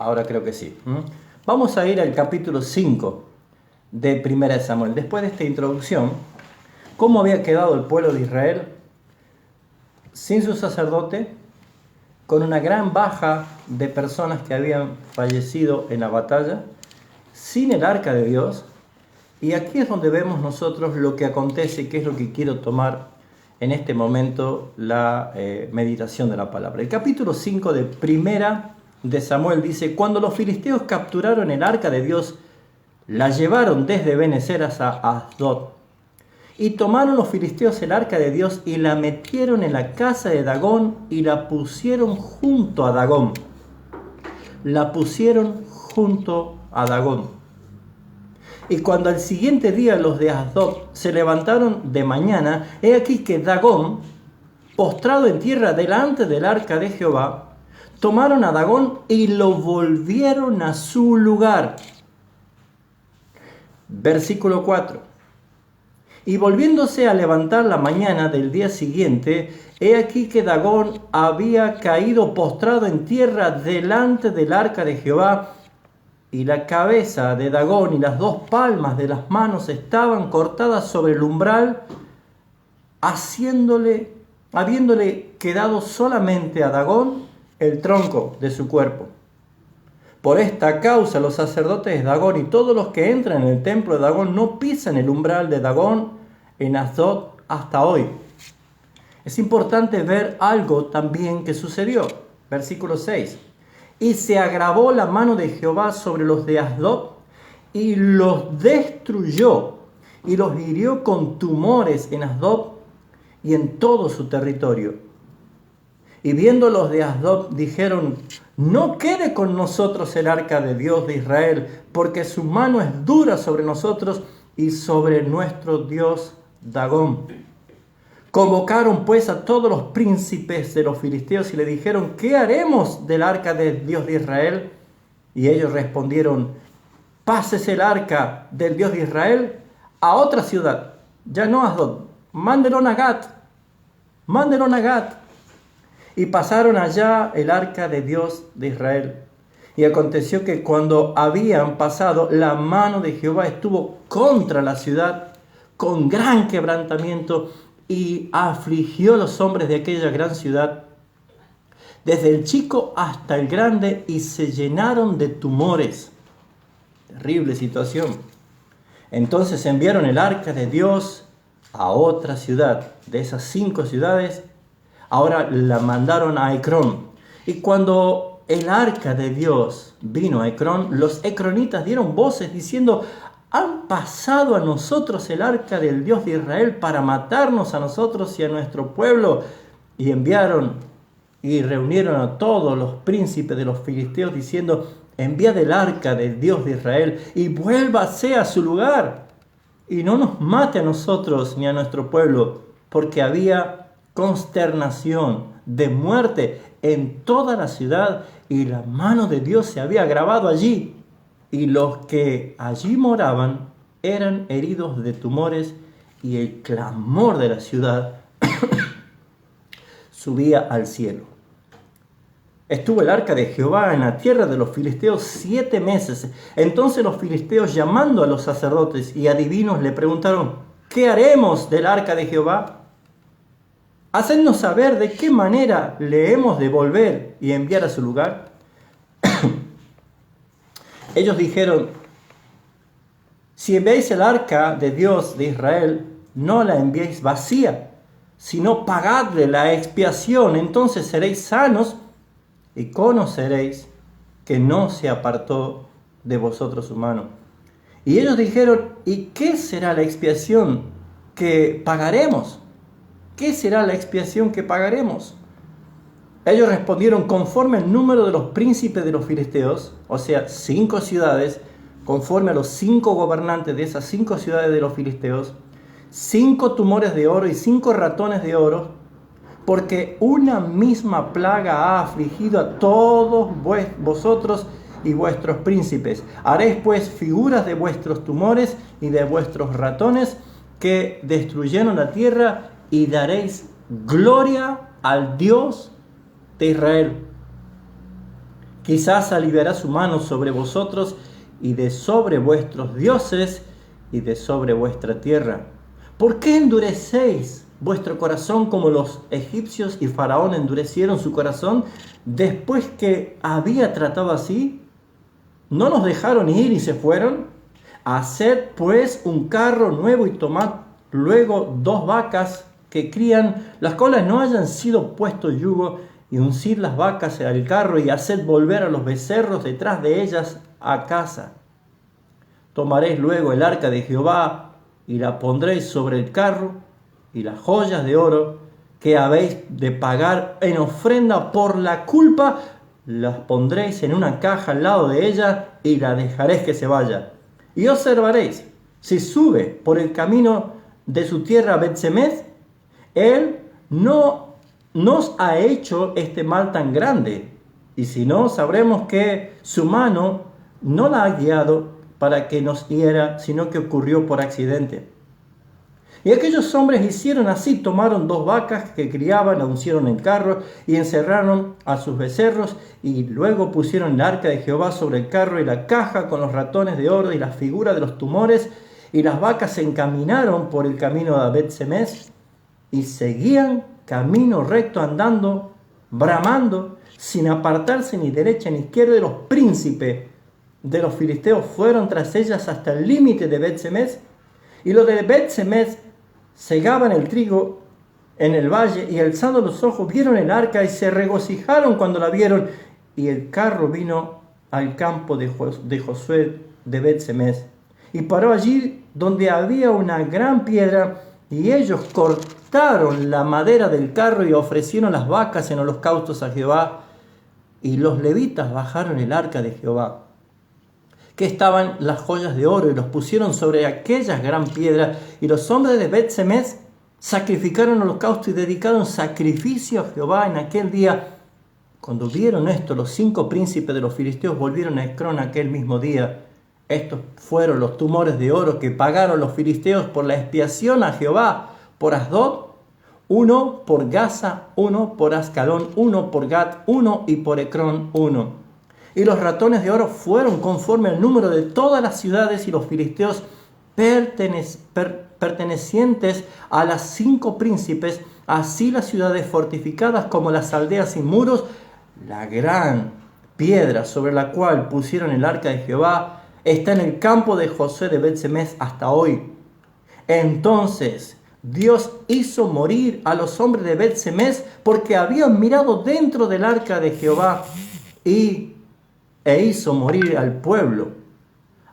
Ahora creo que sí. Vamos a ir al capítulo 5 de 1 Samuel. Después de esta introducción, ¿cómo había quedado el pueblo de Israel sin su sacerdote, con una gran baja de personas que habían fallecido en la batalla, sin el arca de Dios? Y aquí es donde vemos nosotros lo que acontece, que es lo que quiero tomar en este momento la meditación de la palabra. El capítulo 5 de 1 de Samuel dice: cuando los filisteos capturaron el arca de Dios, la llevaron desde Benecer a Asdod. Y tomaron los filisteos el arca de Dios y la metieron en la casa de Dagón y la pusieron junto a Dagón. La pusieron junto a Dagón. Y cuando al siguiente día los de Asdod se levantaron de mañana, he aquí que Dagón, postrado en tierra delante del arca de Jehová, tomaron a Dagón y lo volvieron a su lugar. Versículo 4. Y volviéndose a levantar la mañana del día siguiente, he aquí que Dagón había caído postrado en tierra delante del arca de Jehová, y la cabeza de Dagón y las dos palmas de las manos estaban cortadas sobre el umbral, habiéndole quedado solamente a Dagón el tronco de su cuerpo. Por esta causa los sacerdotes de Dagón y todos los que entran en el templo de Dagón no pisan el umbral de Dagón en Asdod hasta hoy. Es importante ver algo también que sucedió. Versículo 6. Y se agravó la mano de Jehová sobre los de Asdod y los destruyó y los hirió con tumores en Asdod y en todo su territorio. Y viendo los de Asdod dijeron: no quede con nosotros el arca de Dios de Israel, porque su mano es dura sobre nosotros y sobre nuestro Dios Dagón. Convocaron pues a todos los príncipes de los filisteos y le dijeron: ¿qué haremos del arca de Dios de Israel? Y ellos respondieron: pásese el arca del Dios de Israel a otra ciudad, ya no a Asdod, mándenlo a Gat, mándenlo a Gat. Y pasaron allá el arca de Dios de Israel. Y aconteció que cuando habían pasado, la mano de Jehová estuvo contra la ciudad con gran quebrantamiento y afligió a los hombres de aquella gran ciudad, desde el chico hasta el grande, y se llenaron de tumores. Terrible situación. Entonces enviaron el arca de Dios a otra ciudad. De esas 5 ciudades, ahora la mandaron a Ecrón. Y cuando el arca de Dios vino a Ecrón, los ecronitas dieron voces diciendo: han pasado a nosotros el arca del Dios de Israel para matarnos a nosotros y a nuestro pueblo. Y enviaron y reunieron a todos los príncipes de los filisteos diciendo: enviad el arca del Dios de Israel y vuélvase a su lugar y no nos mate a nosotros ni a nuestro pueblo, porque había consternación de muerte en toda la ciudad y la mano de Dios se había agravado allí, y los que allí moraban eran heridos de tumores, y el clamor de la ciudad subía al cielo. Estuvo el arca de Jehová en la tierra de los filisteos 7 meses. Entonces los filisteos, llamando a los sacerdotes y adivinos, le preguntaron: ¿qué haremos del arca de Jehová? Hacednos saber de qué manera le hemos de volver y enviar a su lugar. Ellos dijeron: si enviáis el arca de Dios de Israel, no la enviéis vacía, sino pagadle la expiación, entonces seréis sanos y conoceréis que no se apartó de vosotros su mano. Y ellos dijeron: ¿y qué será la expiación que pagaremos? ¿Qué será la expiación que pagaremos? Ellos respondieron: conforme al número de los príncipes de los filisteos, o sea, 5 ciudades, conforme a los 5 gobernantes de esas 5 ciudades de los filisteos, 5 tumores de oro y 5 ratones de oro, porque una misma plaga ha afligido a todos vosotros y vuestros príncipes. Haréis pues figuras de vuestros tumores y de vuestros ratones que destruyeron la tierra, y daréis gloria al Dios de Israel. Quizás aliviará su mano sobre vosotros y de sobre vuestros dioses y de sobre vuestra tierra. ¿Por qué endurecéis vuestro corazón como los egipcios y Faraón endurecieron su corazón después que había tratado así? ¿No nos dejaron ir y se fueron? Haced pues un carro nuevo y tomad luego 2 vacas que crían, las cuales no hayan sido puesto yugo, y uncid las vacas al carro y haced volver a los becerros detrás de ellas a casa. Tomaréis luego el arca de Jehová y la pondréis sobre el carro, y las joyas de oro que habéis de pagar en ofrenda por la culpa las pondréis en una caja al lado de ella y la dejaréis que se vaya. Y observaréis, si sube por el camino de su tierra a Bet-Semes, él no nos ha hecho este mal tan grande. Y si no, sabremos que su mano no la ha guiado para que nos hiera, sino que ocurrió por accidente. Y aquellos hombres hicieron así, tomaron 2 vacas que criaban, la uncieron en carro y encerraron a sus becerros, y luego pusieron el arca de Jehová sobre el carro y la caja con los ratones de oro y la figura de los tumores, y las vacas se encaminaron por el camino de Bet-Semes y seguían camino recto andando, bramando, sin apartarse ni derecha ni izquierda, y los príncipes de los filisteos fueron tras ellas hasta el límite de Bet-Semes, y los de Bet-Semes segaban el trigo en el valle, y alzando los ojos vieron el arca y se regocijaron cuando la vieron, y el carro vino al campo de Josué de Bet-Semes y paró allí donde había una gran piedra, y ellos cortaron la madera del carro y ofrecieron las vacas en holocaustos a Jehová, y los levitas bajaron el arca de Jehová, que estaban las joyas de oro, y los pusieron sobre aquellas gran piedras, y los hombres de Bet-Semes sacrificaron holocausto y dedicaron sacrificio a Jehová en aquel día. Cuando vieron esto, los 5 príncipes de los filisteos volvieron a Ecrón aquel mismo día. Estos fueron los tumores de oro que pagaron los filisteos por la expiación a Jehová: por Asdod 1, por Gaza 1, por Ascalón 1, por Gat 1 y por Ecrón 1. Y los ratones de oro fueron conforme al número de todas las ciudades, y los filisteos pertenecientes a las 5 príncipes, así las ciudades fortificadas como las aldeas sin muros. La gran piedra sobre la cual pusieron el arca de Jehová está en el campo de Josué de Bet-Semes hasta hoy. Entonces Dios hizo morir a los hombres de Bet-Semes porque habían mirado dentro del arca de Jehová, e hizo morir al pueblo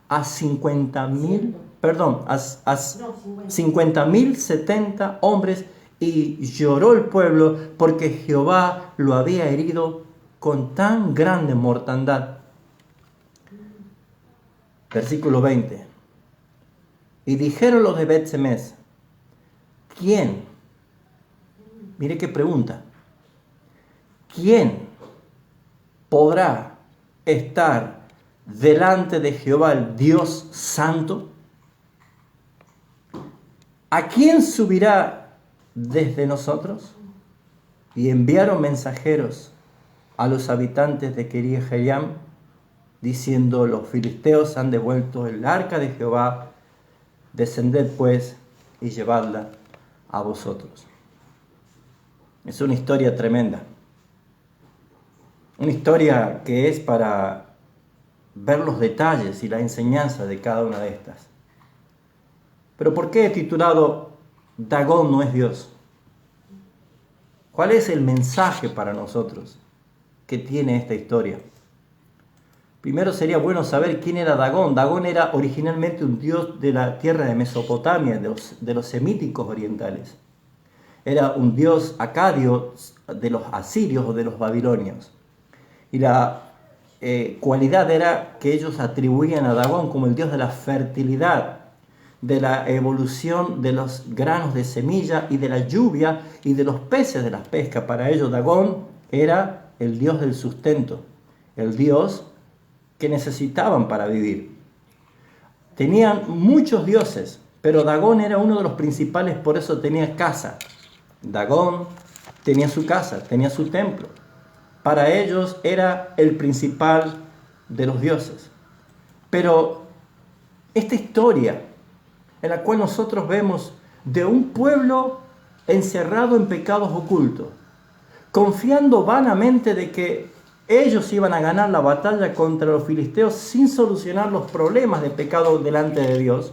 a 50,070 hombres, y lloró el pueblo porque Jehová lo había herido con tan grande mortandad. Versículo 20. Y dijeron los de Bet-Semes: ¿quién? Mire qué pregunta. ¿Quién podrá estar delante de Jehová, el Dios santo? ¿A quién subirá desde nosotros? Y enviaron mensajeros a los habitantes de Kiriat-Jearim, diciendo: los filisteos han devuelto el arca de Jehová, descended pues y llevadla a vosotros. Es una historia tremenda, una historia que es para ver los detalles y la enseñanza de cada una de estas. Pero ¿por qué he titulado Dagón no es Dios? ¿Cuál es el mensaje para nosotros que tiene esta historia? Primero sería bueno saber quién era Dagón. Dagón era originalmente un dios de la tierra de Mesopotamia, de los semíticos orientales. Era un dios acadio de los asirios o de los babilonios. Y la cualidad era que ellos atribuían a Dagón como el dios de la fertilidad, de la evolución de los granos de semilla y de la lluvia y de los peces de las pescas. Para ellos Dagón era el dios del sustento, el dios que necesitaban para vivir. Tenían muchos dioses, pero Dagón era uno de los principales, por eso tenía casa. Dagón tenía su casa, tenía su templo, para ellos era el principal de los dioses. Pero esta historia en la cual nosotros vemos de un pueblo encerrado en pecados ocultos, confiando vanamente de que ellos iban a ganar la batalla contra los filisteos sin solucionar los problemas de pecado delante de Dios,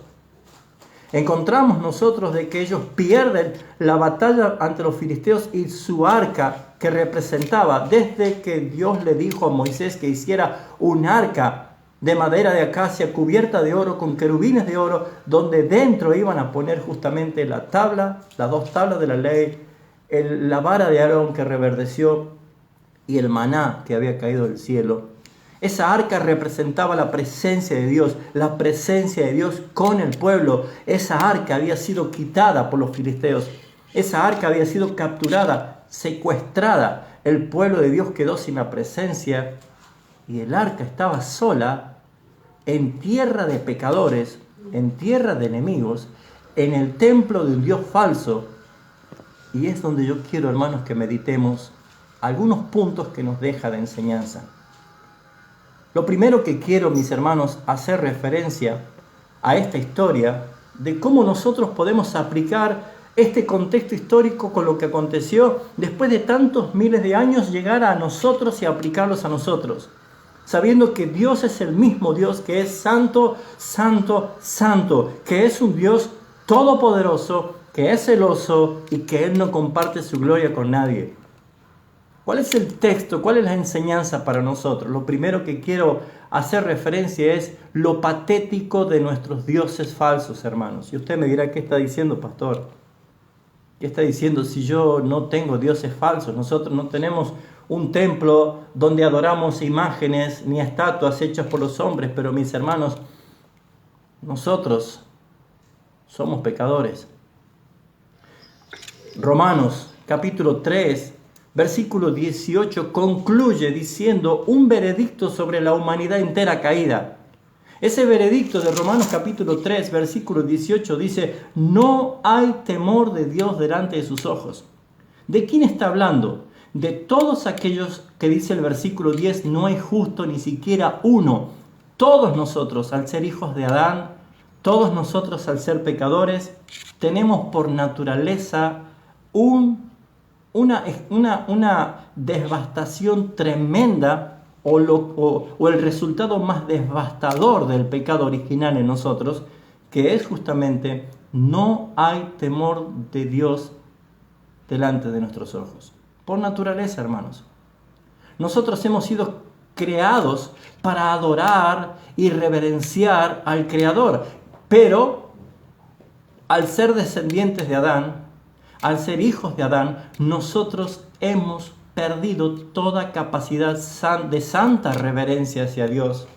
encontramos nosotros de que ellos pierden la batalla ante los filisteos y su arca que representaba, desde que Dios le dijo a Moisés que hiciera un arca de madera de acacia cubierta de oro con querubines de oro, donde dentro iban a poner justamente la tabla, las 2 tablas de la ley, la vara de Aarón que reverdeció y el maná que había caído del cielo. Esa arca representaba la presencia de Dios, la presencia de Dios con el pueblo. Esa arca había sido quitada por los filisteos. Esa arca había sido capturada, secuestrada. El pueblo de Dios quedó sin la presencia y el arca estaba sola en tierra de pecadores, en tierra de enemigos, en el templo de un Dios falso. Y es donde yo quiero, hermanos, que meditemos algunos puntos que nos deja de enseñanza. Lo primero que quiero, mis hermanos, hacer referencia a esta historia de cómo nosotros podemos aplicar este contexto histórico con lo que aconteció después de tantos miles de años, llegar a nosotros y aplicarlos a nosotros, sabiendo que Dios es el mismo Dios, que es santo, santo, santo, que es un Dios todopoderoso, que es celoso y que Él no comparte su gloria con nadie. ¿Cuál es el texto? ¿Cuál es la enseñanza para nosotros? Lo primero que quiero hacer referencia es lo patético de nuestros dioses falsos, hermanos. Y usted me dirá, ¿qué está diciendo, pastor? ¿Qué está diciendo si yo no tengo dioses falsos? Nosotros no tenemos un templo donde adoramos imágenes ni estatuas hechas por los hombres, pero mis hermanos, nosotros somos pecadores. Romanos capítulo 3, versículo 18 concluye diciendo un veredicto sobre la humanidad entera caída. Ese veredicto de Romanos capítulo 3, versículo 18 dice: no hay temor de Dios delante de sus ojos. ¿De quién está hablando? De todos aquellos que dice el versículo 10, no hay justo ni siquiera uno. Todos nosotros, al ser hijos de Adán, todos nosotros al ser pecadores, tenemos por naturaleza una devastación tremenda o el resultado más devastador del pecado original en nosotros, que es justamente no hay temor de Dios delante de nuestros ojos. Por naturaleza, hermanos. Nosotros hemos sido creados para adorar y reverenciar al Creador, pero al ser descendientes de Adán, al ser hijos de Adán, nosotros hemos perdido toda capacidad de santa reverencia hacia Dios.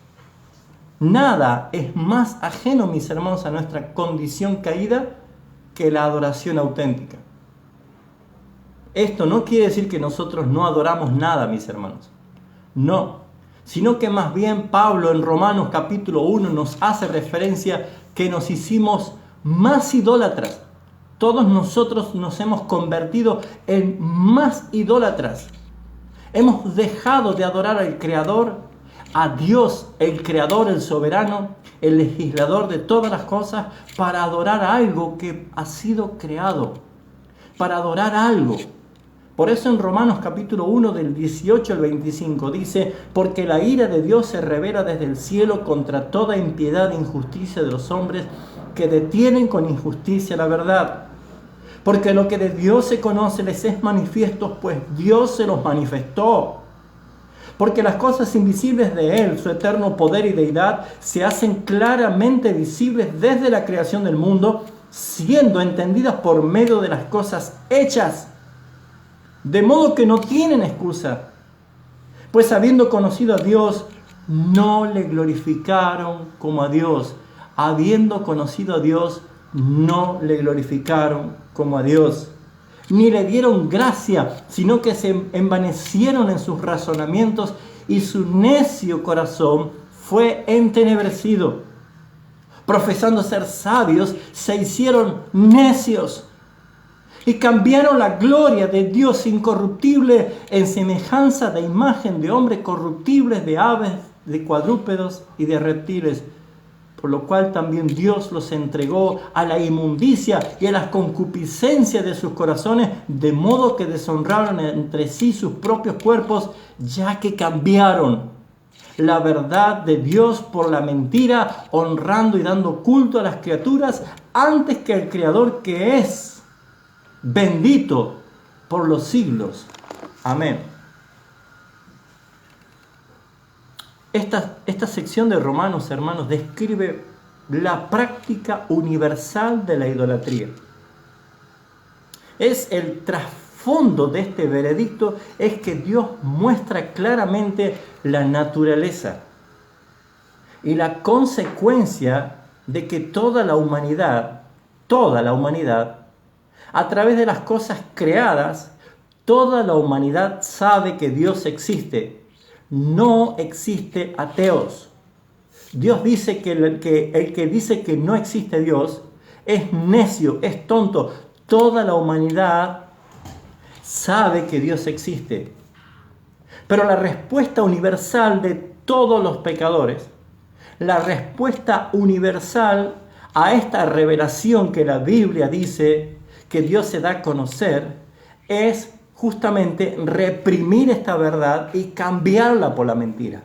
Nada es más ajeno, mis hermanos, a nuestra condición caída que la adoración auténtica. Esto no quiere decir que nosotros no adoramos nada, mis hermanos. No, sino que más bien Pablo en Romanos capítulo 1 nos hace referencia que nos hicimos más idólatras. Todos nosotros nos hemos convertido en más idólatras. Hemos dejado de adorar al Creador, a Dios, el Creador, el soberano, el legislador de todas las cosas, para adorar a algo que ha sido creado, para adorar a algo. Por eso en Romanos capítulo 1 del 18 al 25 dice: porque la ira de Dios se revela desde el cielo contra toda impiedad e injusticia de los hombres que detienen con injusticia la verdad. Porque lo que de Dios se conoce les es manifiesto, pues Dios se los manifestó. Porque las cosas invisibles de Él, su eterno poder y deidad, se hacen claramente visibles desde la creación del mundo, siendo entendidas por medio de las cosas hechas, de modo que no tienen excusa. Pues habiendo conocido a Dios, no le glorificaron como a Dios. Habiendo conocido a Dios, no le glorificaron como a Dios. Ni le dieron gracia, sino que se envanecieron en sus razonamientos y su necio corazón fue entenebrecido. Profesando ser sabios, se hicieron necios y cambiaron la gloria de Dios incorruptible en semejanza de imagen de hombres corruptibles, de aves, de cuadrúpedos y de reptiles. Por lo cual también Dios los entregó a la inmundicia y a las concupiscencias de sus corazones, de modo que deshonraron entre sí sus propios cuerpos, ya que cambiaron la verdad de Dios por la mentira, honrando y dando culto a las criaturas antes que al Creador, que es bendito por los siglos. Amén. Esta sección de Romanos, hermanos, describe la práctica universal de la idolatría. Es el trasfondo de este veredicto, es que Dios muestra claramente la naturaleza y la consecuencia de que toda la humanidad, a través de las cosas creadas, toda la humanidad sabe que Dios existe. No existe ateos. Dios dice que el que dice que no existe Dios es necio, es tonto. Toda la humanidad sabe que Dios existe. Pero la respuesta universal de todos los pecadores, la respuesta universal a esta revelación que la Biblia dice que Dios se da a conocer, es justamente reprimir esta verdad y cambiarla por la mentira.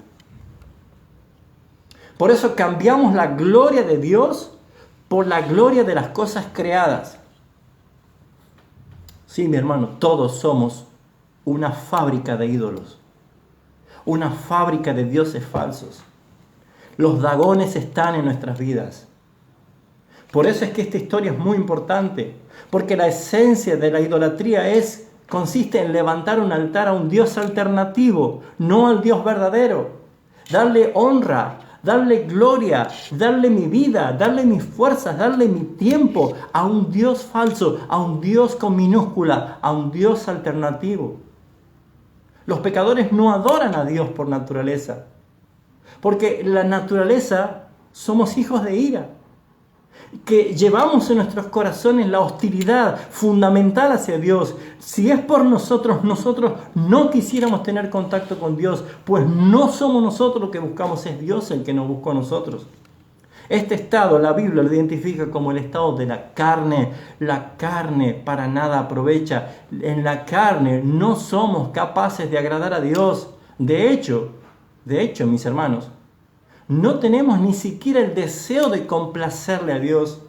Por eso cambiamos la gloria de Dios por la gloria de las cosas creadas. Sí, mi hermano, todos somos una fábrica de ídolos, una fábrica de dioses falsos. Los dagones están en nuestras vidas. Por eso es que esta historia es muy importante, porque la esencia de la idolatría consiste en levantar un altar a un Dios alternativo, no al Dios verdadero. Darle honra, darle gloria, darle mi vida, darle mis fuerzas, darle mi tiempo a un Dios falso, a un Dios con minúscula, a un Dios alternativo. Los pecadores no adoran a Dios por naturaleza, porque la naturaleza somos hijos de ira, que llevamos en nuestros corazones la hostilidad fundamental hacia Dios. Si es por nosotros, nosotros no quisiéramos tener contacto con Dios, pues no somos nosotros los que buscamos, es Dios el que nos buscó a nosotros. Este estado la Biblia lo identifica como el estado de la carne. La carne para nada aprovecha. En la carne no somos capaces de agradar a Dios. De hecho, mis hermanos, no tenemos ni siquiera el deseo de complacerle a Dios.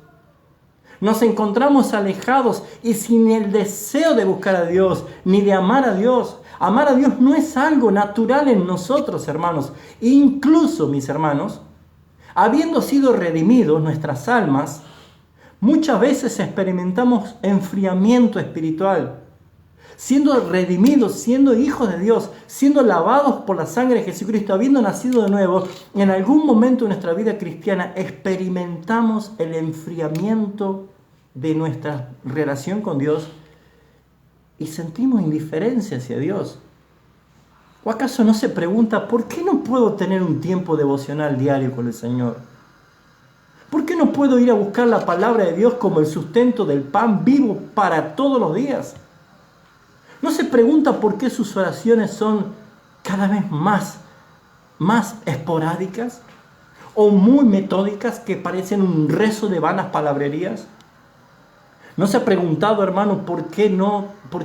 Nos encontramos alejados y sin el deseo de buscar a Dios, ni de amar a Dios. Amar a Dios no es algo natural en nosotros, hermanos. Incluso, mis hermanos, habiendo sido redimidos nuestras almas, muchas veces experimentamos enfriamiento espiritual. Siendo redimidos, siendo hijos de Dios, siendo lavados por la sangre de Jesucristo, habiendo nacido de nuevo, en algún momento de nuestra vida cristiana experimentamos el enfriamiento de nuestra relación con Dios y sentimos indiferencia hacia Dios. ¿O acaso no se pregunta por qué no puedo tener un tiempo devocional diario con el Señor? ¿Por qué no puedo ir a buscar la palabra de Dios como el sustento del pan vivo para todos los días? ¿No se pregunta por qué sus oraciones son cada vez más esporádicas o muy metódicas, que parecen un rezo de vanas palabrerías? ¿No se ha preguntado, hermano, por qué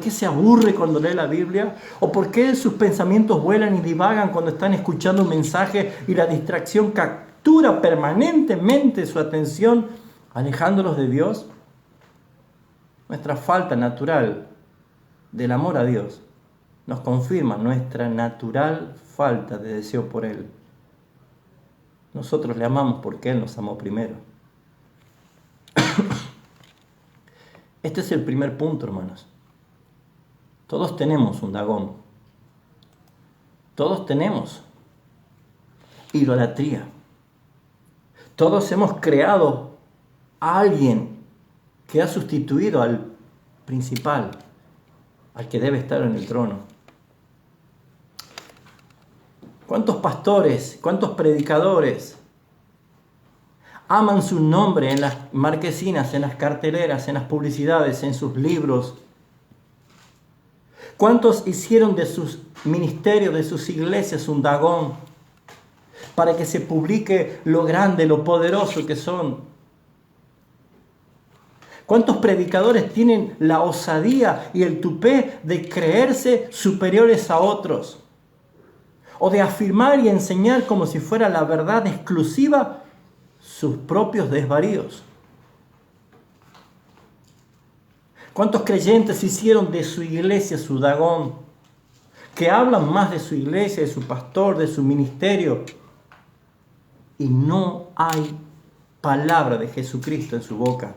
se aburre cuando lee la Biblia? ¿O por qué sus pensamientos vuelan y divagan cuando están escuchando un mensaje y la distracción captura permanentemente su atención, alejándolos de Dios? Nuestra falta natural del amor a Dios nos confirma nuestra natural falta de deseo por Él. Nosotros le amamos porque Él nos amó primero. Este es el primer punto, hermanos. Todos tenemos un Dagón. Todos tenemos idolatría. Todos hemos creado a alguien que ha sustituido al principal, al que debe estar en el trono. ¿Cuántos pastores, cuántos predicadores Aman su nombre en las marquesinas, en las carteleras, en las publicidades, en sus libros. ¿Cuántos hicieron de sus ministerios, de sus iglesias, un Dagón para que se publique lo grande, lo poderoso que son? ¿Cuántos predicadores tienen la osadía y el tupé de creerse superiores a otros? O de afirmar y enseñar como si fuera la verdad exclusiva sus propios desvaríos. ¿Cuántos creyentes hicieron de su iglesia su Dagón? Que hablan más de su iglesia, de su pastor, de su ministerio. Y no hay palabra de Jesucristo en su boca.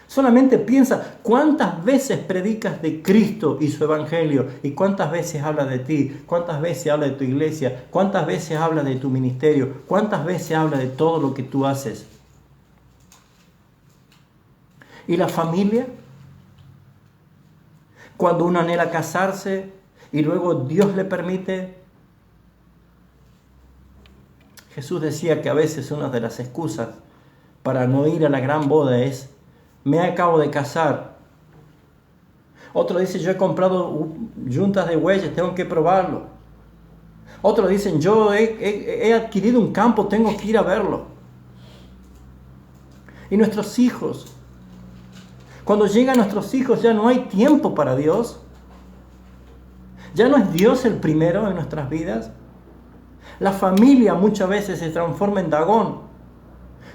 Solamente piensa cuántas veces predicas de Cristo y su evangelio y cuántas veces habla de ti, cuántas veces habla de tu iglesia, cuántas veces habla de tu ministerio, cuántas veces habla de todo lo que tú haces. ¿Y la familia? Cuando uno anhela casarse y luego Dios le permite. Jesús decía que a veces una de las excusas para no ir a la gran boda es: me acabo de casar. Otro dice: yo he comprado yuntas de bueyes, tengo que probarlo. Otros dicen: yo he adquirido un campo, tengo que ir a verlo. Y nuestros hijos, cuando llegan nuestros hijos ya no hay tiempo para Dios. Ya no es Dios el primero en nuestras vidas. La familia muchas veces se transforma en Dagón.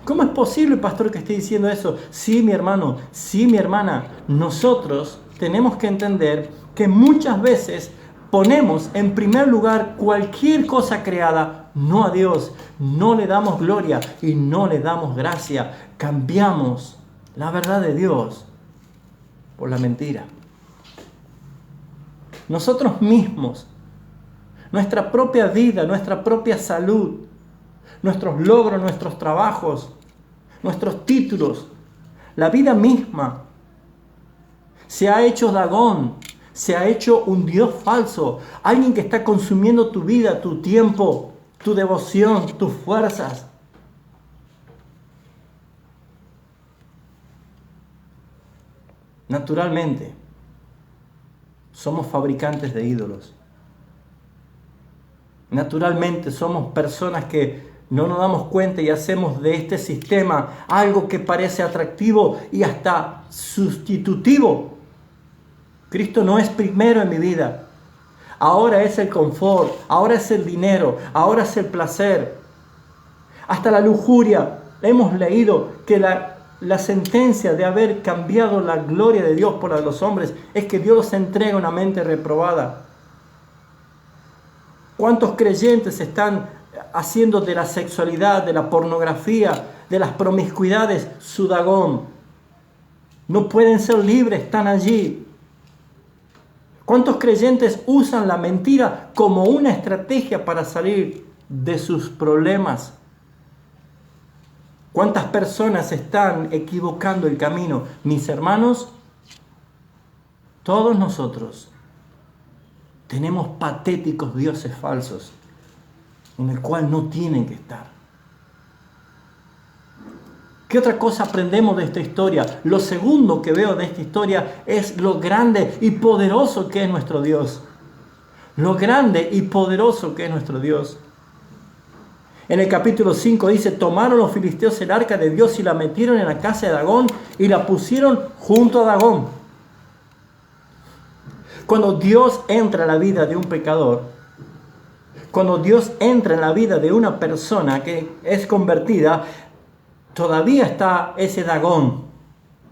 ¿Cómo es posible, pastor, que esté diciendo eso? Sí, mi hermano, sí, mi hermana. Nosotros tenemos que entender que muchas veces ponemos en primer lugar cualquier cosa creada, no a Dios. No le damos gloria y no le damos gracia. Cambiamos la verdad de Dios por la mentira. Nosotros mismos, nuestra propia vida, nuestra propia salud, nuestros logros, nuestros trabajos, nuestros títulos, la vida misma, se ha hecho Dagón, se ha hecho un Dios falso, alguien que está consumiendo tu vida, tu tiempo, tu devoción, tus fuerzas. Naturalmente, somos fabricantes de ídolos. Naturalmente, somos personas que no nos damos cuenta y hacemos de este sistema algo que parece atractivo y hasta sustitutivo. Cristo no es primero en mi vida. Ahora es el confort, ahora es el dinero, ahora es el placer. Hasta la lujuria. Hemos leído que la sentencia de haber cambiado la gloria de Dios por la de los hombres es que Dios los entrega una mente reprobada. ¿Cuántos creyentes están haciendo de la sexualidad, de la pornografía, de las promiscuidades su Dagón? No pueden ser libres, están allí. ¿Cuántos creyentes usan la mentira como una estrategia para salir de sus problemas? ¿Cuántas personas están equivocando el camino? Mis hermanos, todos nosotros tenemos patéticos dioses falsos en el cual no tienen que estar. ¿Qué otra cosa aprendemos de esta historia? Lo segundo que veo de esta historia es lo grande y poderoso que es nuestro Dios. Lo grande y poderoso que es nuestro Dios. En el capítulo 5 dice: tomaron los filisteos el arca de Dios y la metieron en la casa de Dagón y la pusieron junto a Dagón. Cuando Dios entra en la vida de un pecador, cuando Dios entra en la vida de una persona que es convertida, todavía está ese Dagón,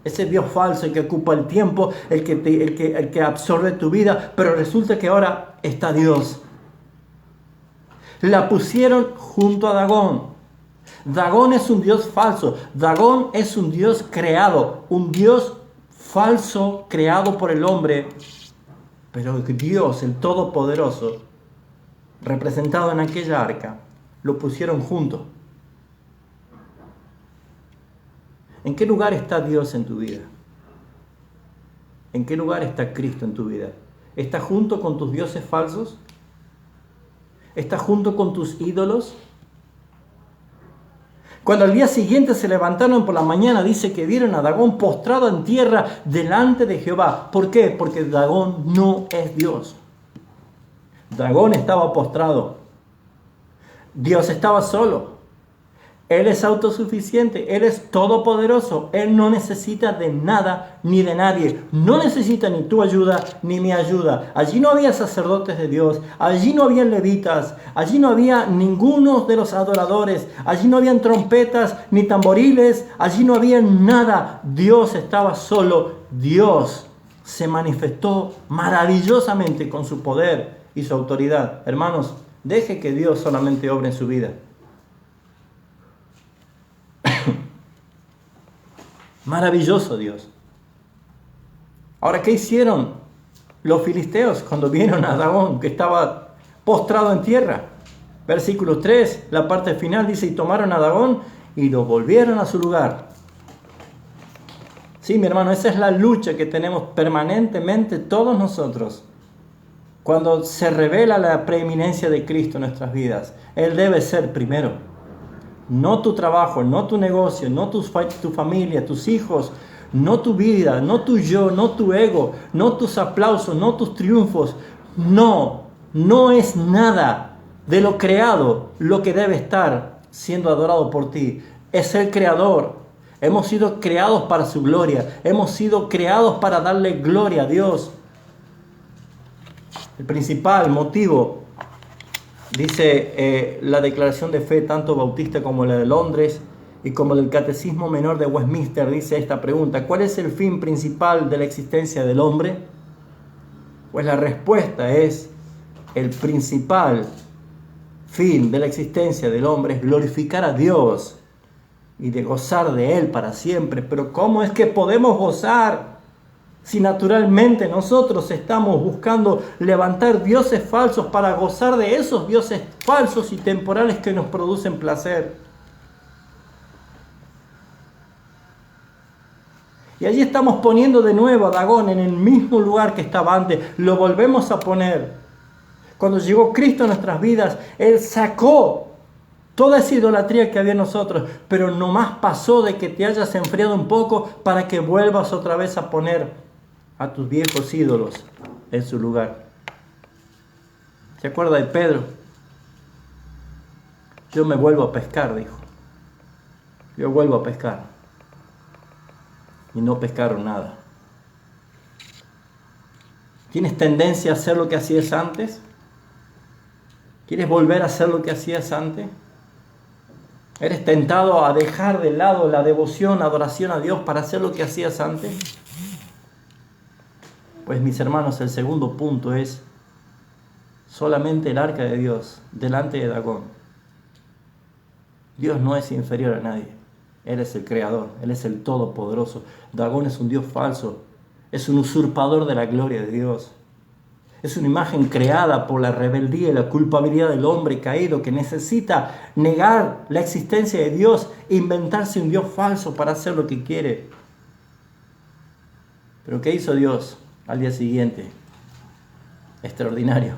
ese Dios falso, el que ocupa el tiempo, el que absorbe tu vida, pero resulta que ahora está Dios. La pusieron junto a Dagón. Dagón es un Dios falso. Dagón es un Dios creado, un Dios falso creado por el hombre. Pero Dios, el Todopoderoso, representado en aquella arca, lo pusieron junto. ¿En qué lugar está Dios en tu vida? ¿En qué lugar está Cristo en tu vida? ¿Está junto con tus dioses falsos? ¿Está junto con tus ídolos? Cuando al día siguiente se levantaron por la mañana, dice que vieron a Dagón postrado en tierra delante de Jehová. ¿Por qué? Porque Dagón no es Dios. Dagón estaba postrado. Dios estaba solo. Él es autosuficiente, Él es todopoderoso, Él no necesita de nada ni de nadie, no necesita ni tu ayuda ni mi ayuda. Allí no había sacerdotes de Dios, allí no había levitas, allí no había ninguno de los adoradores, allí no habían trompetas ni tamboriles, allí no había nada. Dios estaba solo, Dios se manifestó maravillosamente con su poder y su autoridad. Hermanos, deje que Dios solamente obre en su vida. Maravilloso Dios. Ahora, ¿qué hicieron los filisteos cuando vieron a Dagón que estaba postrado en tierra? Versículo 3, la parte final dice, y tomaron a Dagón y lo volvieron a su lugar. Sí, mi hermano, esa es la lucha que tenemos permanentemente todos nosotros. Cuando se revela la preeminencia de Cristo en nuestras vidas, Él debe ser primero. No tu trabajo, no tu negocio, no tu familia, tus hijos, no tu vida, no tu yo, no tu ego, no tus aplausos, no tus triunfos. No es nada de lo creado lo que debe estar siendo adorado por ti. Es el Creador. Hemos sido creados para su gloria. Hemos sido creados para darle gloria a Dios. El principal motivo, dice la declaración de fe, tanto bautista como la de Londres y como del Catecismo Menor de Westminster, dice esta pregunta: ¿cuál es el fin principal de la existencia del hombre? Pues la respuesta es: el principal fin de la existencia del hombre es glorificar a Dios y de gozar de Él para siempre. Pero ¿cómo es que podemos gozar si naturalmente nosotros estamos buscando levantar dioses falsos para gozar de esos dioses falsos y temporales que nos producen placer? Y allí estamos poniendo de nuevo a Dagón en el mismo lugar que estaba antes. Lo volvemos a poner. Cuando llegó Cristo a nuestras vidas, Él sacó toda esa idolatría que había en nosotros, pero nomás pasó de que te hayas enfriado un poco para que vuelvas otra vez a poner a tus viejos ídolos en su lugar. ¿Se acuerda de Pedro? Yo me vuelvo a pescar, dijo. Yo vuelvo a pescar. Y no pescaron nada. ¿Tienes tendencia a hacer lo que hacías antes? ¿Quieres volver a hacer lo que hacías antes? ¿Eres tentado a dejar de lado la devoción, adoración a Dios para hacer lo que hacías antes? Pues mis hermanos, el segundo punto es solamente el arca de Dios delante de Dagón. Dios no es inferior a nadie. Él es el creador, Él es el todopoderoso. Dagón es un Dios falso, es un usurpador de la gloria de Dios. Es una imagen creada por la rebeldía y la culpabilidad del hombre caído que necesita negar la existencia de Dios e inventarse un Dios falso para hacer lo que quiere. Pero ¿qué hizo Dios al día siguiente? Extraordinario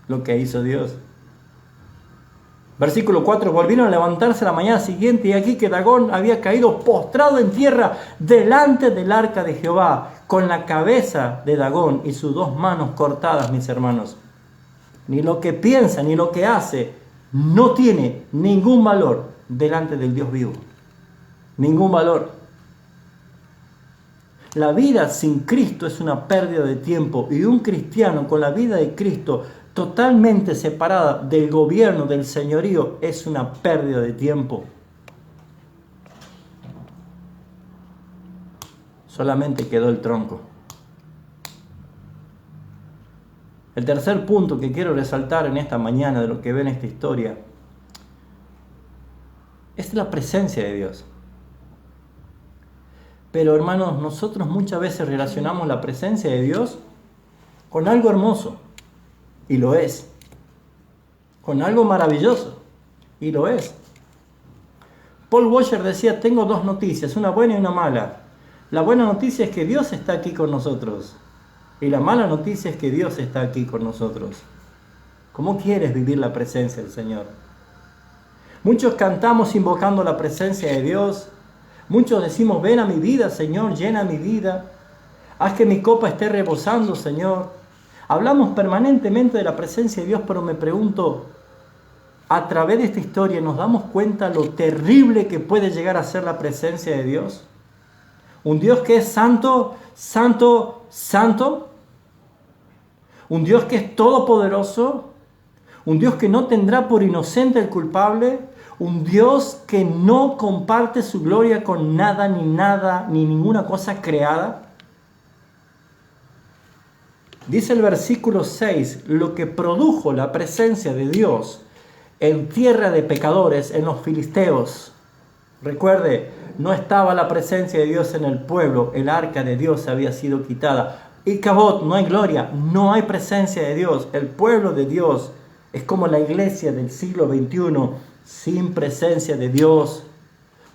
lo que hizo Dios. Versículo 4, volvieron a levantarse la mañana siguiente y aquí que Dagón había caído postrado en tierra delante del arca de Jehová, con la cabeza de Dagón y sus dos manos cortadas, mis hermanos. Ni lo que piensa ni lo que hace no tiene ningún valor delante del Dios vivo. Ningún valor. La vida sin Cristo es una pérdida de tiempo, y un cristiano con la vida de Cristo totalmente separada del gobierno, del señorío, es una pérdida de tiempo. Solamente quedó el tronco. El tercer punto que quiero resaltar en esta mañana de lo que ve en esta historia es la presencia de Dios. Pero hermanos, nosotros muchas veces relacionamos la presencia de Dios con algo hermoso, y lo es. Con algo maravilloso, y lo es. Paul Washer decía: tengo dos noticias, una buena y una mala. La buena noticia es que Dios está aquí con nosotros, y la mala noticia es que Dios está aquí con nosotros. ¿Cómo quieres vivir la presencia del Señor? Muchos cantamos invocando la presencia de Dios. Muchos decimos, ven a mi vida, Señor, llena mi vida. Haz que mi copa esté rebosando, Señor. Hablamos permanentemente de la presencia de Dios, pero me pregunto, a través de esta historia nos damos cuenta lo terrible que puede llegar a ser la presencia de Dios. Un Dios que es santo, santo, santo. Un Dios que es todopoderoso. Un Dios que no tendrá por inocente el culpable. Un Dios que no comparte su gloria con nada, ni ninguna cosa creada. Dice el versículo 6, lo que produjo la presencia de Dios en tierra de pecadores, en los filisteos. Recuerde, no estaba la presencia de Dios en el pueblo, el arca de Dios había sido quitada. Icabod, no hay gloria, no hay presencia de Dios. El pueblo de Dios es como la iglesia del siglo XXI, sin presencia de Dios.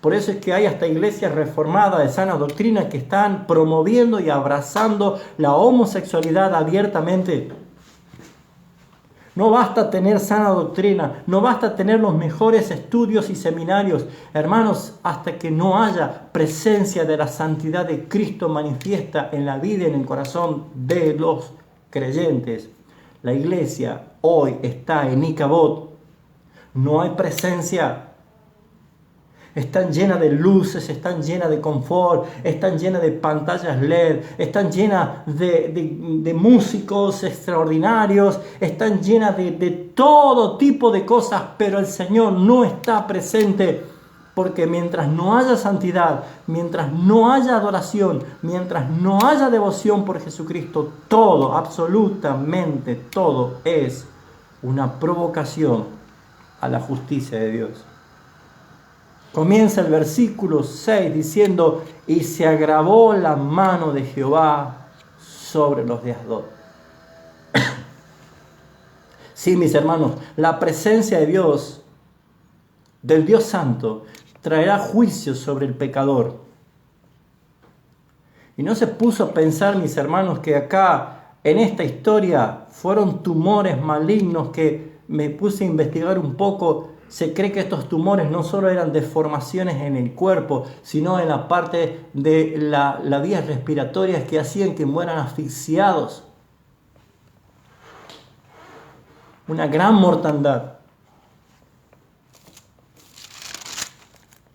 Por eso es que hay hasta iglesias reformadas de sana doctrina que están promoviendo y abrazando la homosexualidad abiertamente. No basta tener sana doctrina, no basta tener los mejores estudios y seminarios, hermanos, hasta que no haya presencia de la santidad de Cristo manifiesta en la vida y en el corazón de los creyentes. La iglesia hoy está en Icabod, no hay presencia. Están llenas de luces, están llenas de confort, están llenas de pantallas LED, están llenas de músicos extraordinarios, están llenas de todo tipo de cosas, pero el Señor no está presente, porque mientras no haya santidad, mientras no haya adoración, mientras no haya devoción por Jesucristo, todo, absolutamente todo es una provocación a la justicia de Dios. Comienza el versículo 6 diciendo, y se agravó la mano de Jehová sobre los de Asdod. Sí, mis hermanos, la presencia de Dios, del Dios Santo, traerá juicio sobre el pecador. Y no se puso a pensar, mis hermanos, que acá en esta historia fueron tumores malignos que me puse a investigar un poco. Se cree que estos tumores no solo eran deformaciones en el cuerpo, sino en la parte de las vías respiratorias que hacían que mueran asfixiados. Una gran mortandad.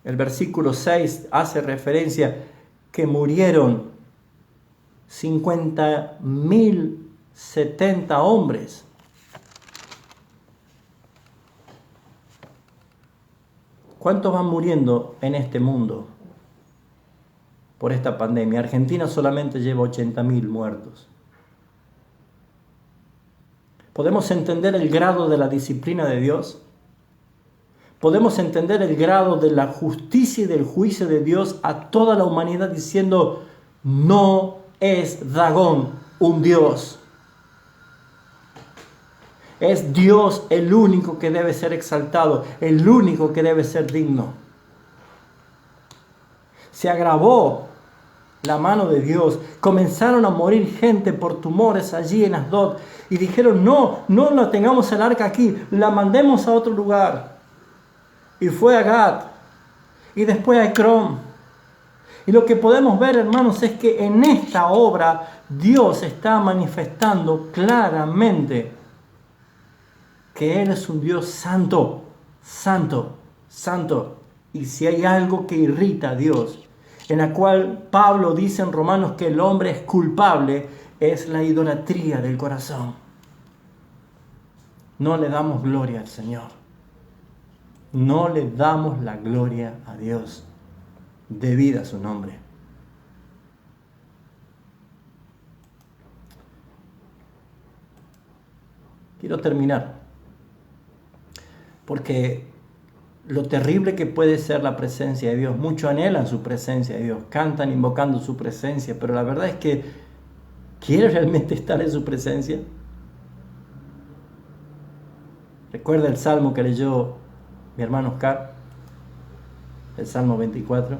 El versículo 6 hace referencia que murieron 50.070 hombres. ¿Cuántos van muriendo en este mundo por esta pandemia? Argentina solamente lleva 80.000 muertos. ¿Podemos entender el grado de la disciplina de Dios? ¿Podemos entender el grado de la justicia y del juicio de Dios a toda la humanidad diciendo, no es Dagón un Dios? Es Dios el único que debe ser exaltado, el único que debe ser digno. Se agravó la mano de Dios. Comenzaron a morir gente por tumores allí en Asdod. Y dijeron, no la tengamos el arca aquí, la mandemos a otro lugar. Y fue a Gat. Y después a Ecrón. Y lo que podemos ver, hermanos, es que en esta obra Dios está manifestando claramente que Él es un Dios santo, santo, santo. Y si hay algo que irrita a Dios, en la cual Pablo dice en Romanos que el hombre es culpable, es la idolatría del corazón. No le damos gloria al Señor. No le damos la gloria a Dios debida a su nombre. Quiero terminar. Porque lo terrible que puede ser la presencia de Dios, muchos anhelan su presencia de Dios, cantan invocando su presencia, pero la verdad es que ¿quiere realmente estar en su presencia? Recuerda el salmo que leyó mi hermano Oscar, el Salmo 24.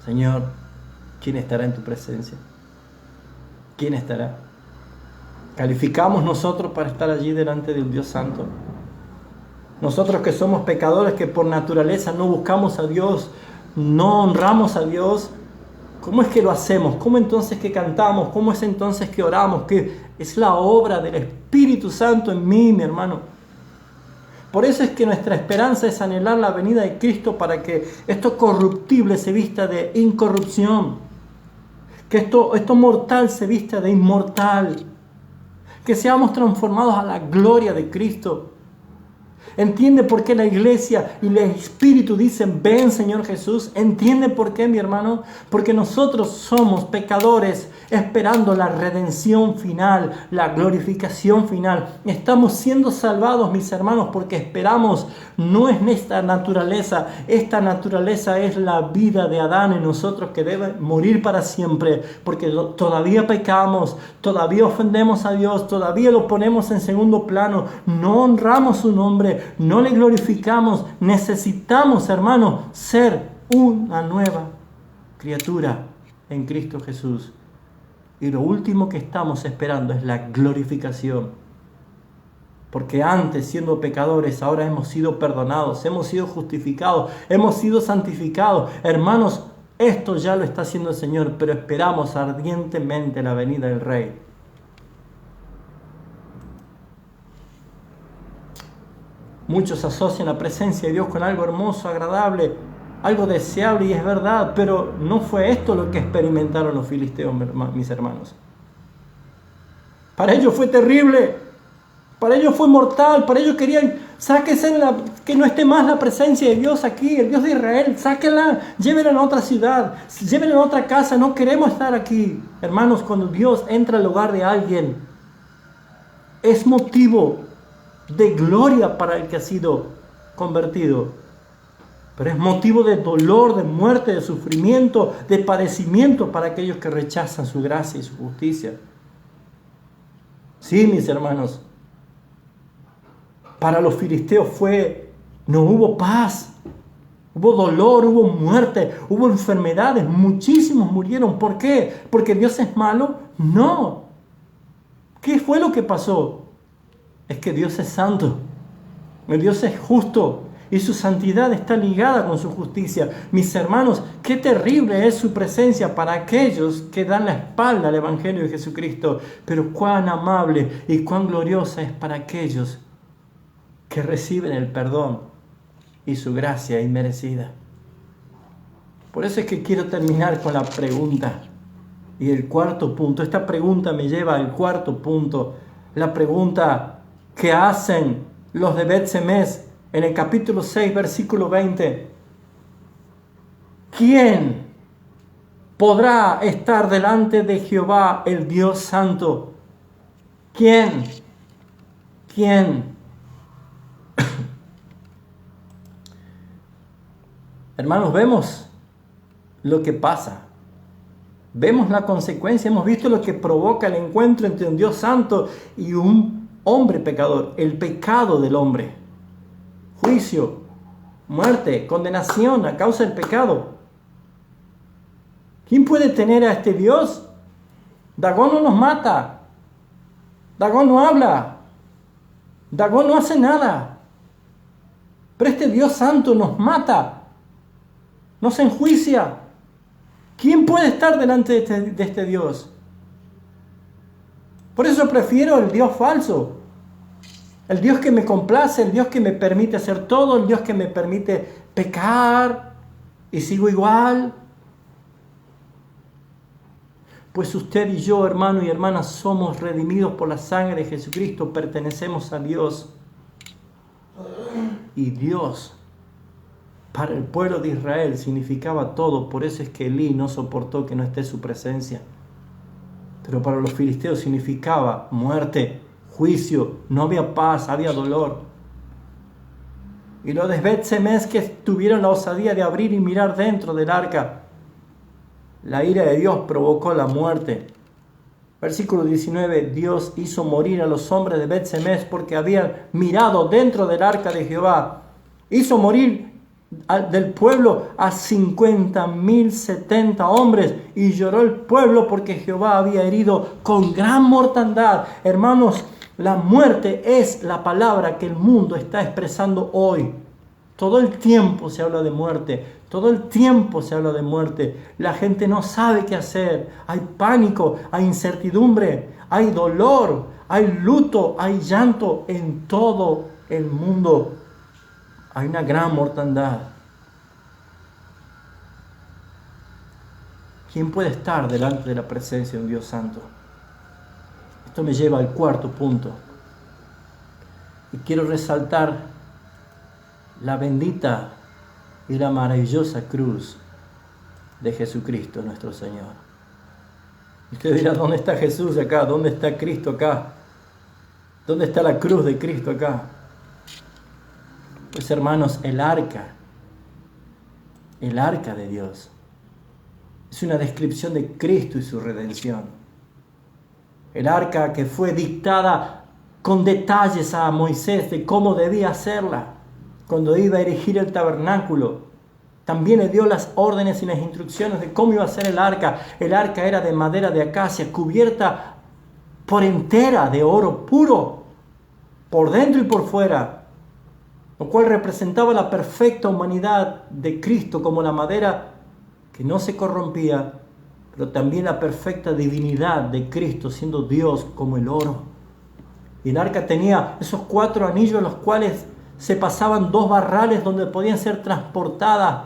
Señor, ¿quién estará en tu presencia? ¿Quién estará? ¿Calificamos nosotros para estar allí delante de un Dios santo? Nosotros que somos pecadores, que por naturaleza no buscamos a Dios, no honramos a Dios, ¿cómo es que lo hacemos? ¿Cómo entonces que cantamos? ¿Cómo es entonces que oramos? Que es la obra del Espíritu Santo en mí, mi hermano. Por eso es que nuestra esperanza es anhelar la venida de Cristo para que esto corruptible se vista de incorrupción, que esto mortal se vista de inmortal, que seamos transformados a la gloria de Cristo. ¿Entiende por qué la iglesia y el Espíritu dicen, ven Señor Jesús? ¿Entiende por qué, mi hermano? Porque nosotros somos pecadores esperando la redención final, la glorificación final. Estamos siendo salvados, mis hermanos, porque esperamos, no es esta naturaleza es la vida de Adán en nosotros que debe morir para siempre, porque todavía pecamos, todavía ofendemos a Dios, todavía lo ponemos en segundo plano, no honramos su nombre, no le glorificamos. Necesitamos, hermanos, ser una nueva criatura en Cristo Jesús. Y lo último que estamos esperando es la glorificación. Porque antes, siendo pecadores, ahora hemos sido perdonados, hemos sido justificados, hemos sido santificados. Hermanos, esto ya lo está haciendo el Señor, pero esperamos ardientemente la venida del Rey. Muchos asocian la presencia de Dios con algo hermoso, agradable, algo deseable, y es verdad, pero no fue esto lo que experimentaron los filisteos, mis hermanos. Para ellos fue terrible, para ellos fue mortal, para ellos querían, sáquense que no esté más la presencia de Dios aquí, el Dios de Israel, sáquenla, llévenla a otra ciudad, llévenla a otra casa, no queremos estar aquí. Hermanos, cuando Dios entra al hogar de alguien, es motivo de gloria para el que ha sido convertido, pero es motivo de dolor, de muerte, de sufrimiento, de padecimiento para aquellos que rechazan su gracia y su justicia. Sí, mis hermanos, para los filisteos no hubo paz, hubo dolor, hubo muerte, hubo enfermedades, muchísimos murieron. ¿Por qué? ¿Porque Dios es malo? No. ¿Qué fue lo que pasó? Es que Dios es santo, Dios es justo y su santidad está ligada con su justicia. Mis hermanos, qué terrible es su presencia para aquellos que dan la espalda al Evangelio de Jesucristo, pero cuán amable y cuán gloriosa es para aquellos que reciben el perdón y su gracia inmerecida. Por eso es que quiero terminar con la pregunta y el cuarto punto. Esta pregunta me lleva al cuarto punto, la pregunta que hacen los de Bet-Semes en el capítulo 6, versículo 20. ¿Quién podrá estar delante de Jehová, el Dios Santo? ¿Quién? Hermanos, vemos lo que pasa. Vemos la consecuencia. Hemos visto lo que provoca el encuentro entre un Dios santo y un hombre pecador, el pecado del hombre, juicio, muerte, condenación a causa del pecado. ¿Quién puede tener a este Dios? Dagón no nos mata, Dagón no habla, Dagón no hace nada, pero este Dios santo nos mata, nos enjuicia. ¿Quién puede estar delante de este Dios? Por eso prefiero el Dios falso, el Dios que me complace, el Dios que me permite hacer todo, el Dios que me permite pecar y sigo igual. Pues usted y yo, hermano y hermana, somos redimidos por la sangre de Jesucristo, pertenecemos a Dios. Y Dios, para el pueblo de Israel, significaba todo. Por eso es que Elí no soportó que no esté su presencia. Pero para los filisteos significaba muerte, juicio, no había paz, había dolor. Y los de Bet-Semes que tuvieron la osadía de abrir y mirar dentro del arca, la ira de Dios provocó la muerte. Versículo 19, Dios hizo morir a los hombres de Bet-Semes porque habían mirado dentro del arca de Jehová. Hizo morir del pueblo a 50.070 hombres, y lloró el pueblo porque Jehová había herido con gran mortandad. Hermanos, La muerte es la palabra que el mundo está expresando hoy. Todo el tiempo se habla de muerte. Todo el tiempo se habla de muerte. La gente no sabe qué hacer. Hay pánico, hay incertidumbre, hay dolor, hay luto, hay llanto en todo el mundo. Hay una gran mortandad. ¿Quién puede estar delante de la presencia de un Dios santo? Esto me lleva al cuarto punto. Y quiero resaltar la bendita y la maravillosa cruz de Jesucristo nuestro Señor. Y usted dirá, ¿dónde está Jesús acá? ¿Dónde está Cristo acá? ¿Dónde está la cruz de Cristo acá? Pues hermanos, el arca de Dios, es una descripción de Cristo y su redención. El arca que fue dictada con detalles a Moisés de cómo debía hacerla cuando iba a erigir el tabernáculo. También le dio las órdenes y las instrucciones de cómo iba a ser el arca. El arca era de madera de acacia, cubierta por entera de oro puro, por dentro y por fuera, lo cual representaba la perfecta humanidad de Cristo como la madera que no se corrompía, pero también la perfecta divinidad de Cristo siendo Dios como el oro. Y el arca tenía esos 4 anillos en los cuales se pasaban 2 barrales donde podían ser transportadas.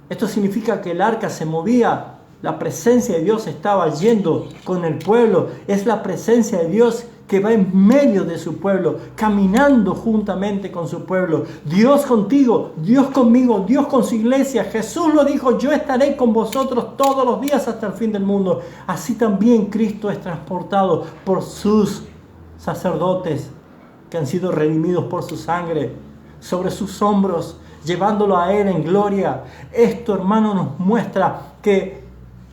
Esto significa que el arca se movía, la presencia de Dios estaba yendo con el pueblo. Es la presencia de Dios que va en medio de su pueblo, caminando juntamente con su pueblo. Dios contigo, Dios conmigo, Dios con su iglesia. Jesús lo dijo, yo estaré con vosotros todos los días hasta el fin del mundo. Así también Cristo es transportado por sus sacerdotes que han sido redimidos por su sangre, sobre sus hombros, llevándolo a Él en gloria. Esto, hermano, nos muestra que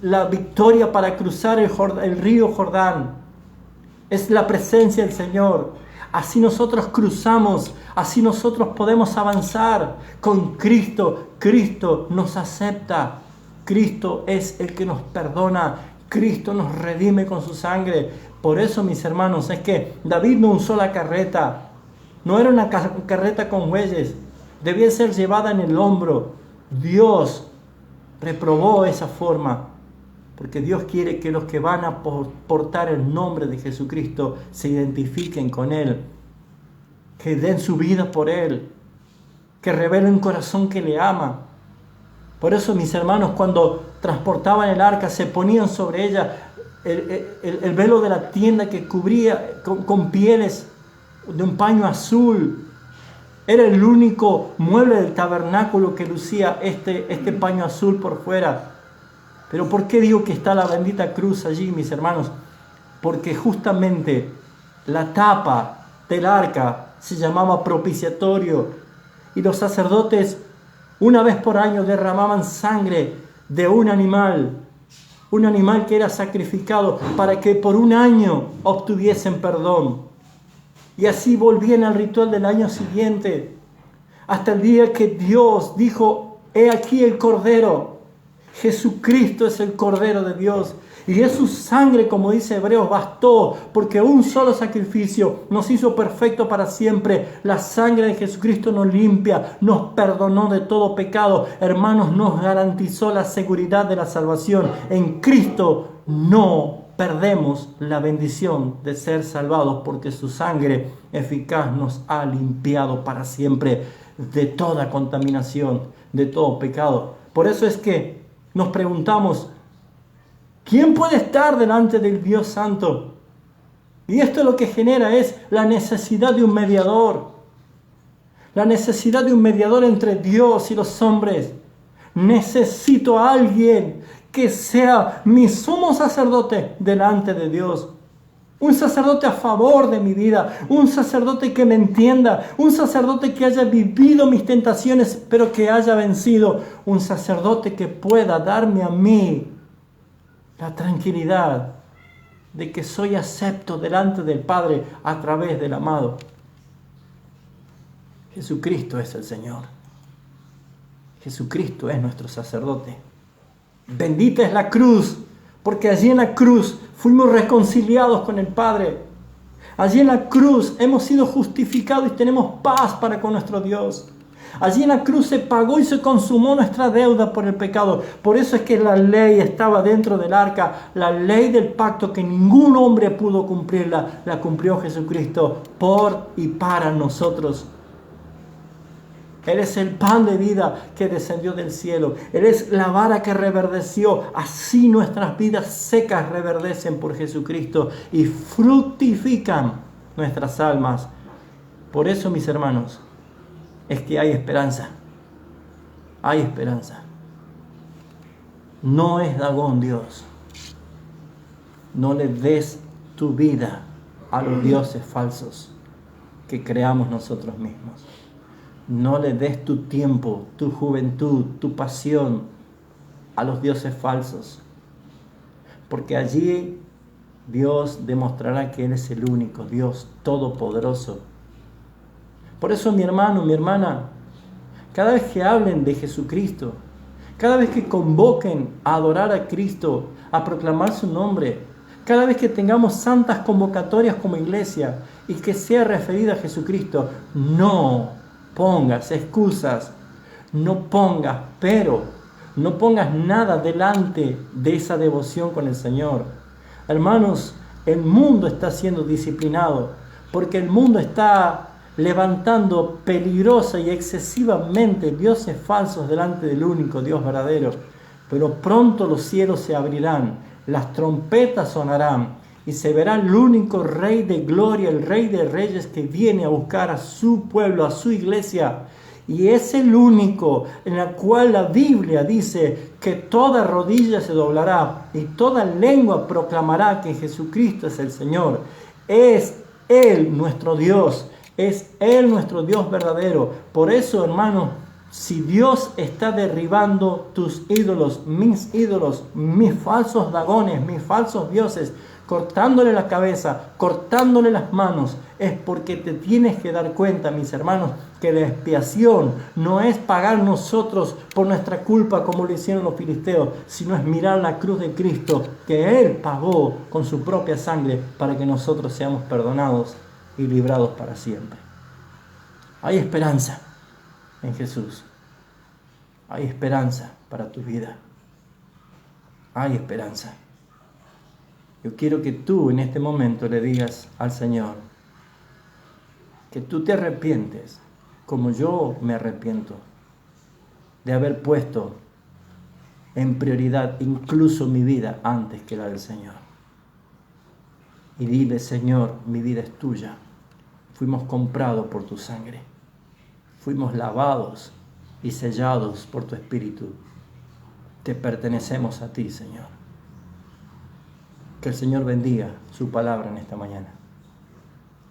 la victoria para cruzar el río Jordán es la presencia del Señor. Así nosotros cruzamos, así nosotros podemos avanzar con Cristo. Cristo nos acepta. Cristo es el que nos perdona. Cristo nos redime con su sangre. Por eso, mis hermanos, es que David no usó la carreta. No era una carreta con bueyes. Debía ser llevada en el hombro. Dios reprobó esa forma, porque Dios quiere que los que van a portar el nombre de Jesucristo se identifiquen con Él, que den su vida por Él, que revelen un corazón que le ama. Por eso, mis hermanos, cuando transportaban el arca, se ponían sobre ella el velo de la tienda que cubría con pieles de un paño azul. Era el único mueble del tabernáculo que lucía este paño azul por fuera. Pero ¿por qué digo que está la bendita cruz allí, mis hermanos? Porque justamente la tapa del arca se llamaba propiciatorio. Y los sacerdotes una vez por año derramaban sangre de un animal que era sacrificado para que por un año obtuviesen perdón. Y así volvían al ritual del año siguiente, hasta el día que Dios dijo, he aquí el Cordero. Jesucristo es el Cordero de Dios. Y es su sangre, como dice Hebreos, bastó, porque un solo sacrificio nos hizo perfecto para siempre. La sangre de Jesucristo nos limpia, nos perdonó de todo pecado. Hermanos, nos garantizó la seguridad de la salvación. En Cristo no perdemos la bendición de ser salvados, porque su sangre eficaz nos ha limpiado para siempre de toda contaminación, de todo pecado. Por eso es que nos preguntamos, ¿quién puede estar delante del Dios Santo? Y esto lo que genera es la necesidad de un mediador. La necesidad de un mediador entre Dios y los hombres. Necesito a alguien que sea mi sumo sacerdote delante de Dios. Un sacerdote a favor de mi vida, un sacerdote que me entienda, un sacerdote que haya vivido mis tentaciones, pero que haya vencido, un sacerdote que pueda darme a mí la tranquilidad de que soy acepto delante del Padre a través del amado. Jesucristo es el Señor. Jesucristo es nuestro sacerdote. Bendita es la cruz, porque allí en la cruz fuimos reconciliados con el Padre. Allí en la cruz hemos sido justificados y tenemos paz para con nuestro Dios. Allí en la cruz se pagó y se consumó nuestra deuda por el pecado. Por eso es que la ley estaba dentro del arca, la ley del pacto que ningún hombre pudo cumplirla, la cumplió Jesucristo por y para nosotros. Él es el pan de vida que descendió del cielo. Él es la vara que reverdeció. Así nuestras vidas secas reverdecen por Jesucristo y fructifican nuestras almas. Por eso, mis hermanos, es que hay esperanza. Hay esperanza. No es Dagón Dios. No le des tu vida a los dioses falsos que creamos nosotros mismos. No le des tu tiempo, tu juventud, tu pasión a los dioses falsos. Porque allí Dios demostrará que Él es el único Dios todopoderoso. Por eso, mi hermano, mi hermana, cada vez que hablen de Jesucristo, cada vez que convoquen a adorar a Cristo, a proclamar su nombre, cada vez que tengamos santas convocatorias como iglesia y que sea referida a Jesucristo, no pongas excusas, no pongas pero, no pongas nada delante de esa devoción con el Señor. Hermanos, el mundo está siendo disciplinado porque el mundo está levantando peligrosa y excesivamente dioses falsos delante del único Dios verdadero. Pero pronto los cielos se abrirán, las trompetas sonarán y se verá el único Rey de gloria, el Rey de reyes que viene a buscar a su pueblo, a su iglesia. Y es el único en el cual la Biblia dice que toda rodilla se doblará y toda lengua proclamará que Jesucristo es el Señor. Es Él nuestro Dios, es Él nuestro Dios verdadero. Por eso, hermanos, si Dios está derribando tus ídolos, mis falsos dagones, mis falsos dioses, cortándole la cabeza, cortándole las manos, es porque te tienes que dar cuenta, mis hermanos, que la expiación no es pagar nosotros por nuestra culpa como lo hicieron los filisteos, sino es mirar la cruz de Cristo que Él pagó con su propia sangre para que nosotros seamos perdonados y librados para siempre. Hay esperanza en Jesús. Hay esperanza para tu vida. Hay esperanza. Yo quiero que tú en este momento le digas al Señor que tú te arrepientes, como yo me arrepiento, de haber puesto en prioridad incluso mi vida antes que la del Señor. Y dile, Señor, mi vida es tuya. Fuimos comprados por tu sangre. Fuimos lavados y sellados por tu Espíritu. Te pertenecemos a ti, Señor. Que el Señor bendiga su palabra en esta mañana.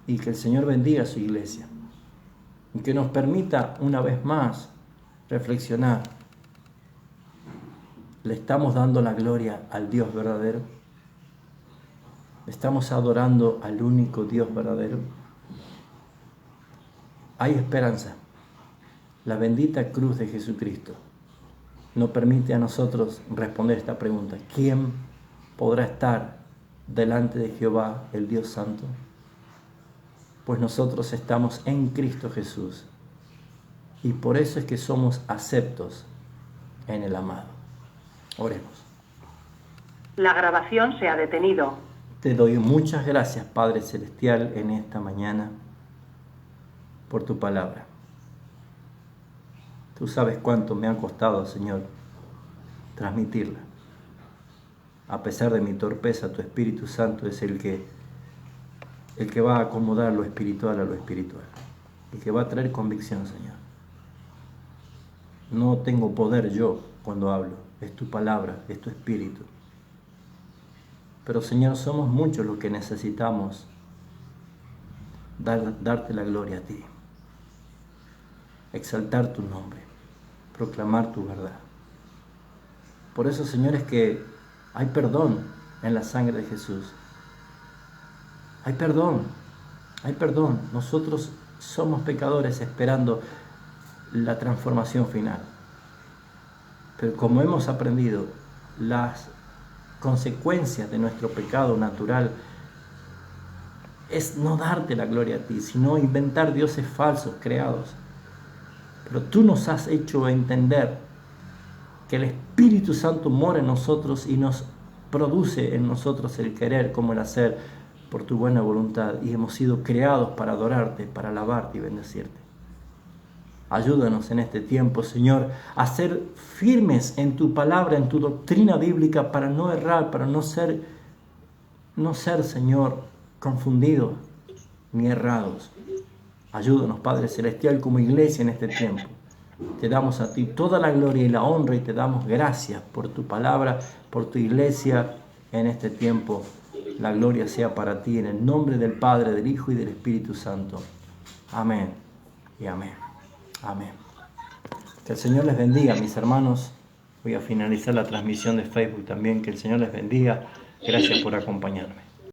Y que el Señor bendiga su iglesia. Y que nos permita una vez más reflexionar. ¿Le estamos dando la gloria al Dios verdadero? ¿Le estamos adorando al único Dios verdadero? Hay esperanza. La bendita cruz de Jesucristo nos permite a nosotros responder esta pregunta. ¿Quién podrá estar delante de Jehová, el Dios Santo? Pues nosotros estamos en Cristo Jesús y por eso es que somos aceptos en el amado. Oremos. La grabación se ha detenido. Te doy muchas gracias, Padre Celestial, en esta mañana por tu palabra. Tú sabes cuánto me ha costado, Señor, transmitirla. A pesar de mi torpeza, tu Espíritu Santo es el que va a acomodar lo espiritual a lo espiritual. El que va a traer convicción, Señor. No tengo poder yo cuando hablo. Es tu palabra, es tu Espíritu. Pero, Señor, somos muchos los que necesitamos darte la gloria a ti. Exaltar tu nombre. Proclamar tu verdad. Por eso, Señor, es que hay perdón en la sangre de Jesús. Hay perdón, hay perdón. Nosotros somos pecadores esperando la transformación final. Pero como hemos aprendido, las consecuencias de nuestro pecado natural es no darte la gloria a ti, sino inventar dioses falsos, creados. Pero tú nos has hecho entender que el Espíritu Santo mora en nosotros y nos produce en nosotros el querer como el hacer por tu buena voluntad. Y hemos sido creados para adorarte, para alabarte y bendecirte. Ayúdanos en este tiempo, Señor, a ser firmes en tu palabra, en tu doctrina bíblica, para no errar, para no ser, Señor, confundidos ni errados. Ayúdanos, Padre Celestial, como iglesia en este tiempo. Te damos a ti toda la gloria y la honra y te damos gracias por tu palabra, por tu iglesia en este tiempo. La gloria sea para ti en el nombre del Padre, del Hijo y del Espíritu Santo. Amén y amén. Amén. Que el Señor les bendiga, mis hermanos. Voy a finalizar la transmisión de Facebook también. Que el Señor les bendiga. Gracias por acompañarme.